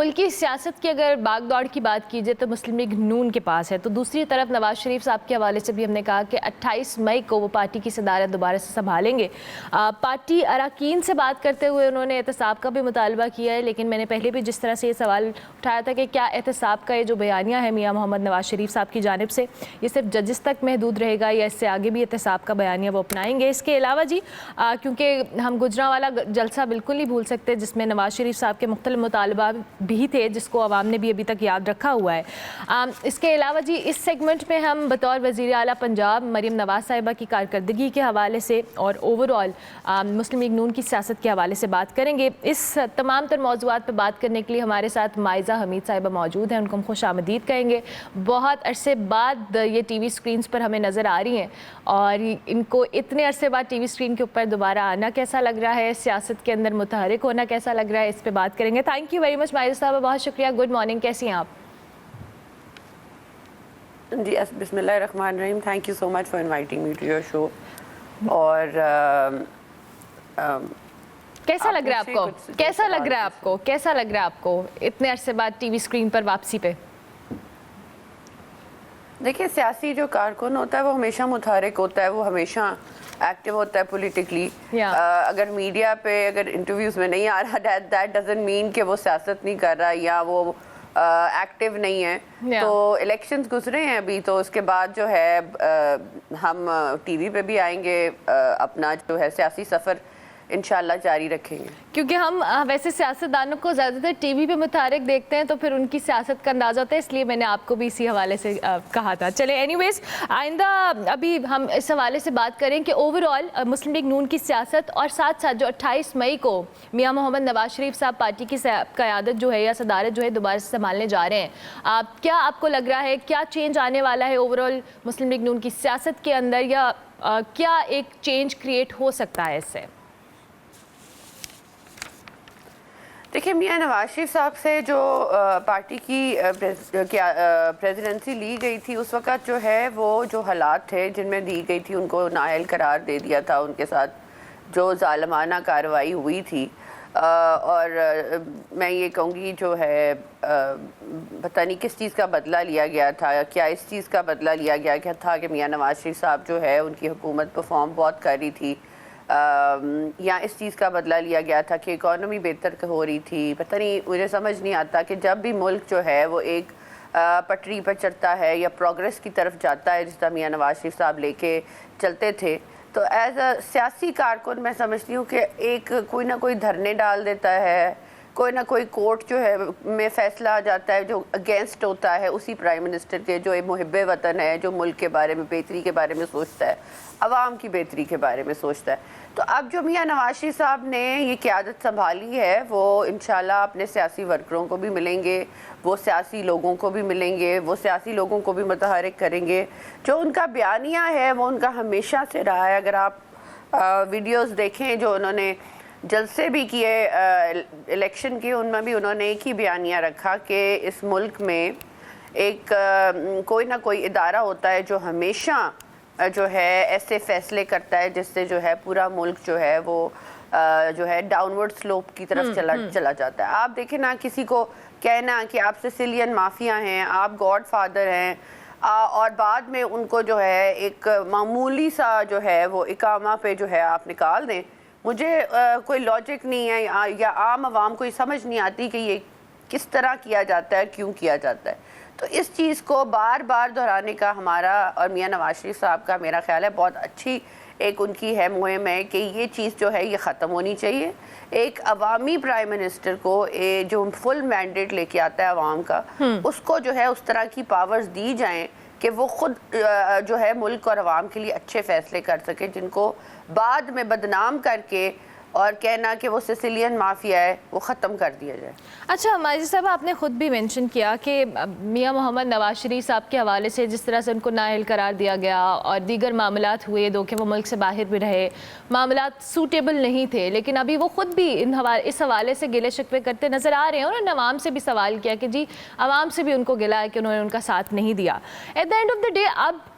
ملکی سیاست کی اگر باغ دوڑ کی بات کیجیے تو مسلم لیگ نون کے پاس ہے، تو دوسری طرف نواز شریف صاحب کے حوالے سے بھی ہم نے کہا کہ 28 مئی کو وہ پارٹی کی صدارت دوبارہ سے سنبھالیں گے۔ پارٹی اراکین سے بات کرتے ہوئے انہوں نے احتساب کا بھی مطالبہ کیا ہے، لیکن میں نے پہلے بھی جس طرح سے یہ سوال اٹھایا تھا کہ کیا احتساب کا یہ جو بیانیہ ہے میاں محمد نواز شریف صاحب کی جانب سے یہ صرف ججز تک محدود رہے گا یا اس سے آگے بھی احتساب کا بیانیہ وہ اپنائیں گے؟ اس کے علاوہ کیونکہ ہم گجرانوالا جلسہ بالکل نہیں بھول سکتے جس میں نواز شریف صاحب کے مختلف مطالبات بھی تھے جس کو عوام نے بھی ابھی تک یاد رکھا ہوا ہے۔ اس کے علاوہ اس سیگمنٹ میں ہم بطور وزیر اعلیٰ پنجاب مریم نواز صاحبہ کی کارکردگی کے حوالے سے اور اوور آل مسلم لیگ نون کی سیاست کے حوالے سے بات کریں گے۔ اس تمام تر موضوعات پہ بات کرنے کے لیے ہمارے ساتھ مائزہ حمید صاحبہ موجود ہیں، ان کو ہم خوش آمدید کہیں گے۔ بہت عرصے بعد یہ ٹی وی سکرینز پر ہمیں نظر آ رہی ہیں اور ان کو اتنے عرصے بعد ٹی وی سکرین کے اوپر دوبارہ آنا کیسا لگ رہا ہے، سیاست کے اندر متحرک ہونا کیسا لگ رہا ہے، اس پہ بات کریں گے۔ Thank you very much Maiza صاحبہ، بہت شکریہ۔ گڈ مارننگ، کیسی ہیں آپ؟ جی بسم اللہ الرحمن الرحیم، thank you so much for inviting me to your show. اور کیسا لگ رہا ہے آپ کو کیسا لگ رہا ہے آپ کو کیسا لگ رہا ہے آپ کو اتنے عرصے بعد ٹی وی سکرین پر واپسی پہ؟ دیکھیے، سیاسی جو کارکن ہوتا ہے وہ ہمیشہ متحرک ہوتا ہے، وہ ہمیشہ ایکٹیو ہوتا ہے پولیٹیکلی۔ اگر میڈیا پہ اگر انٹرویوز میں نہیں آ رہا دیٹ ڈزنٹ مین کہ وہ سیاست نہیں کر رہا یا وہ ایکٹیو نہیں ہے۔ تو الیکشنز گزرے ہیں ابھی، تو اس کے بعد جو ہے ہم ٹی وی پہ بھی آئیں گے، اپنا جو ہے سیاسی سفر انشاءاللہ جاری رکھیں گے، کیونکہ ہم ویسے سیاستدانوں کو زیادہ تر ٹی وی پہ متحرک دیکھتے ہیں تو پھر ان کی سیاست کا اندازہ ہوتا ہے، اس لیے میں نے آپ کو بھی اسی حوالے سے کہا تھا۔ چلے اینی ویز، آئندہ ابھی ہم اس حوالے سے بات کریں کہ اوور آل مسلم لیگ نون کی سیاست اور ساتھ ساتھ جو 28 مئی کو میاں محمد نواز شریف صاحب پارٹی کی قیادت جو ہے یا صدارت جو ہے دوبارہ سے سنبھالنے جا رہے ہیں، کیا آپ کو لگ رہا ہے کیا چینج آنے والا ہے اوور آل مسلم لیگ نون کی سیاست کے اندر، یا کیا ایک چینج کریٹ ہو سکتا ہے اس سے؟ دیکھیں، میاں نواز شریف صاحب سے جو پارٹی کی پریزیڈنسی لی گئی تھی اس وقت جو ہے وہ جو حالات تھے جن میں دی گئی تھی ان کو نااہل قرار دے دیا تھا، ان کے ساتھ جو ظالمانہ کارروائی ہوئی تھی، اور میں یہ کہوں گی جو ہے پتہ نہیں کس چیز کا بدلہ لیا گیا تھا، کیا اس چیز کا بدلہ لیا گیا کیا تھا کہ میاں نواز شریف صاحب جو ہے ان کی حکومت پرفارم بہت کر رہی تھی، یا اس چیز کا بدلہ لیا گیا تھا کہ اکانومی بہتر ہو رہی تھی۔ پتہ نہیں، مجھے سمجھ نہیں آتا کہ جب بھی ملک جو ہے وہ ایک پٹری پر چڑھتا ہے یا پروگریس کی طرف جاتا ہے جس طرح میاں نواز شریف صاحب لے کے چلتے تھے، تو ایز اے سیاسی کارکن میں سمجھتی ہوں کہ ایک کوئی نہ کوئی دھرنے ڈال دیتا ہے، کوئی نہ کوئی کورٹ جو ہے میں فیصلہ آ جاتا ہے جو اگینسٹ ہوتا ہے اسی پرائم منسٹر کے، جو محب وطن ہے، جو ملک کے بارے میں بہتری کے بارے میں سوچتا ہے، عوام کی بہتری کے بارے میں سوچتا ہے۔ تو اب جو میاں نواز شریف صاحب نے یہ قیادت سنبھالی ہے وہ انشاءاللہ اپنے سیاسی ورکروں کو بھی ملیں گے، وہ سیاسی لوگوں کو بھی ملیں گے، وہ سیاسی لوگوں کو بھی متحرک کریں گے۔ جو ان کا بیانیہ ہے وہ ان کا ہمیشہ سے رہا ہے۔ اگر آپ ویڈیوز دیکھیں جو انہوں نے جلسے بھی کیے الیکشن کی، ان میں بھی انہوں نے ایک ہی بیانیہ رکھا کہ اس ملک میں ایک کوئی نہ کوئی ادارہ ہوتا ہے جو ہمیشہ جو ہے ایسے فیصلے کرتا ہے جس سے جو ہے پورا ملک جو ہے وہ جو ہے ڈاؤن ورڈ سلوپ کی طرف چلا جاتا ہے۔ آپ دیکھیں نا، کسی کو کہنا کہ آپ سسیلین مافیا ہیں، آپ گاڈ فادر ہیں، اور بعد میں ان کو جو ہے ایک معمولی سا جو ہے وہ اقامہ پہ جو ہے آپ نکال دیں، مجھے کوئی لاجک نہیں ہے یا عام عوام کو یہ سمجھ نہیں آتی کہ یہ کس طرح کیا جاتا ہے، کیوں کیا جاتا ہے۔ تو اس چیز کو بار بار دہرانے کا ہمارا اور میاں نواز شریف صاحب کا میرا خیال ہے بہت اچھی ایک ان کی ہے مہم ہے کہ یہ چیز جو ہے یہ ختم ہونی چاہیے۔ ایک عوامی پرائم منسٹر کو جو فل مینڈیٹ لے کے آتا ہے عوام کا، اس کو جو ہے اس طرح کی پاورز دی جائیں کہ وہ خود جو ہے ملک اور عوام کے لیے اچھے فیصلے کر سکے، جن کو بعد میں بدنام کر کے اور کہنا کہ وہ سسیلین مافیا ہے وہ ختم کر دیا جائے۔ اچھا مائزہ صاحب، آپ نے خود بھی مینشن کیا کہ میاں محمد نواز شریف صاحب کے حوالے سے جس طرح سے ان کو نااہل قرار دیا گیا اور دیگر معاملات ہوئے دو کہ وہ ملک سے باہر بھی رہے، معاملات سوٹیبل نہیں تھے، لیکن ابھی وہ خود بھی اس حوالے سے گلے شکوے کرتے نظر آ رہے ہیں۔ انہوں نے عوام سے بھی سوال کیا کہ جی عوام سے بھی ان کو گلا ہے کہ انہوں نے ان کا ساتھ نہیں دیا۔ At the end of the day اب